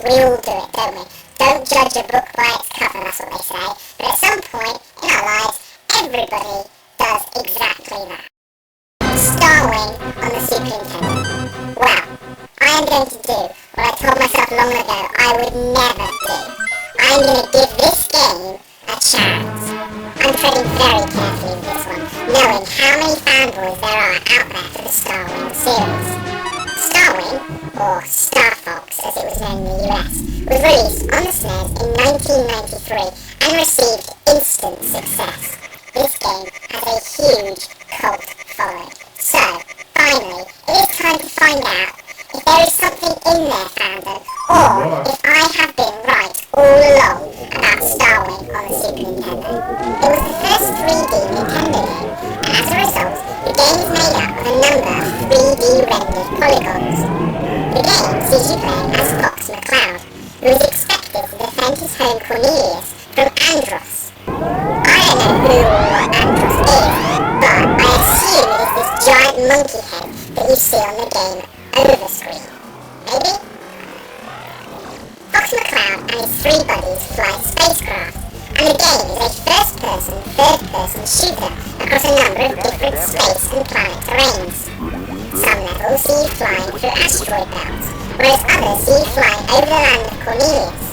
mistakes. We all do it, don't we? Don't judge a book by its cover, that's what they say. But at some point in our lives, everybody does exactly that. Starwing on the Super Nintendo. Well, I am going to do what I told myself long ago I would never do. I am going to give this game a chance. I'm treading very carefully with this one, knowing how many fanboys there are out there for the Starwing series. Starwing, or Starfox as it was known in the US, was released on the Snes in 1993 and received instant success. This game has a huge cult following. So, finally, it is time to find out if there is something in their fandom, or if I have been right all along about Starwing on the Super Nintendo. It was the first 3D Nintendo game, and as a result, the game is made up of a number of 3D rendered polygons. The game sees you playing as Fox McCloud, who is expected to defend his home Cornelius from Andros. I don't know who or what Andros is, but I assume it is this giant monkey head that you see on the game overscreen. Maybe? Fox McCloud and his 3 buddies fly spacecraft, and the game is a first-person, third-person shooter across a number of different space and planet terrains. Some levels see you flying through asteroid belts, whereas others see you flying over the land of Cornelius.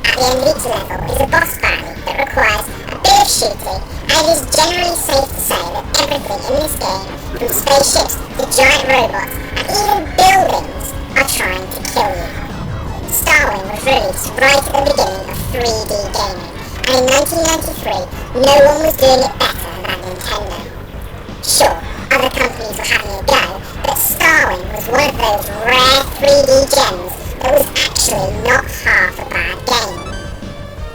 At the end of each level is a boss battle that requires a bit of shooting, and it is generally safe to say that everything in this game, from spaceships to giant robots and even buildings, are trying to kill you. Starwing was released right at the beginning of 3D gaming, and in 1993, no one was doing it better than Nintendo. Sure, other companies were having a go, but Starwing was one of those rare 3D gems that was actually not half a bad game.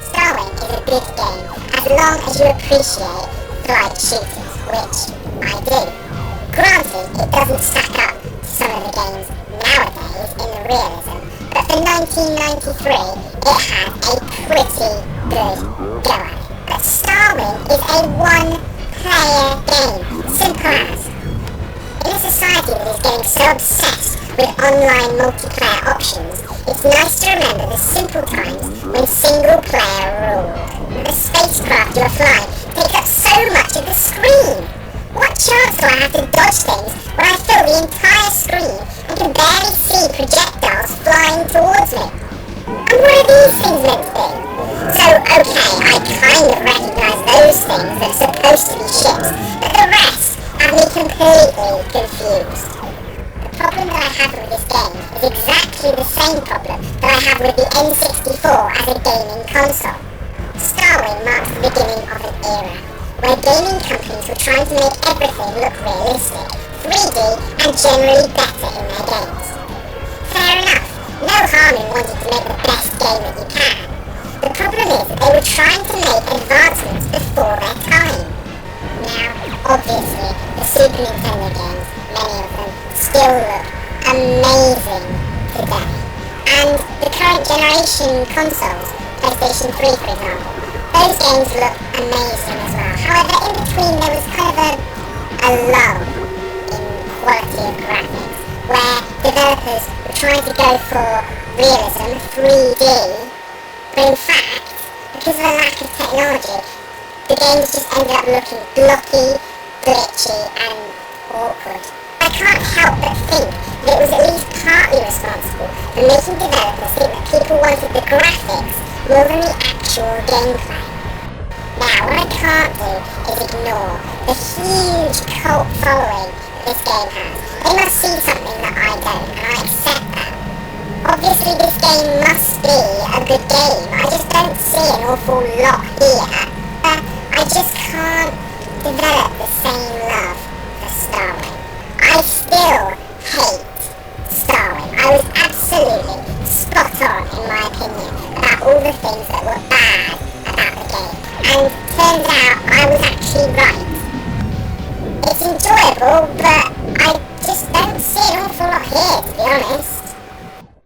Starwing is a good game as long as you appreciate flight shooters, which I do. Granted, it doesn't stack up to some of the games nowadays in the realism, but for 1993, it had a pretty good go at it. But Starwing is a one-player game, simple as. In a society that is getting so obsessed with online multiplayer options, it's nice to remember the simple times when single player ruled. The spacecraft you are flying takes up so much of the screen. What chance do I have to dodge things when I fill the entire screen and can barely see projectiles flying towards me? And what are these things meant to be? So, okay, I kind of recognise those things that are supposed to be ships, but the rest have me completely confused. The problem that I have with this game is exactly the same problem that I have with the N64 as a gaming console. Starwing marks the beginning of an era where gaming companies were trying to make everything look realistic, 3D, and generally better in their games. Fair enough, no harm in wanting to make the best game that you can. The problem is that they were trying to make advancements before their time. Now, obviously, the Super Nintendo games, many of them, still look amazing today. And the current generation consoles, PlayStation 3 for example, those games look amazing as well. However, in between there was kind of a lull in quality of graphics, where developers were trying to go for realism, 3D, but in fact, because of the lack of technology, the games just ended up looking blocky, glitchy, and awkward. I can't help but think that it was at least partly responsible for making developers think that people wanted the graphics more than the actual gameplay. Now, what I can't do is ignore the huge cult following that this game has. They must see something that I don't, and I accept that. Obviously, this game must be a good game. I just don't see an awful lot here. I just can't develop the same love for Starwing. I still hate Starwing. I was absolutely spot on in my opinion about all the things that were bad about the game. And turns out I was actually right. It's enjoyable, but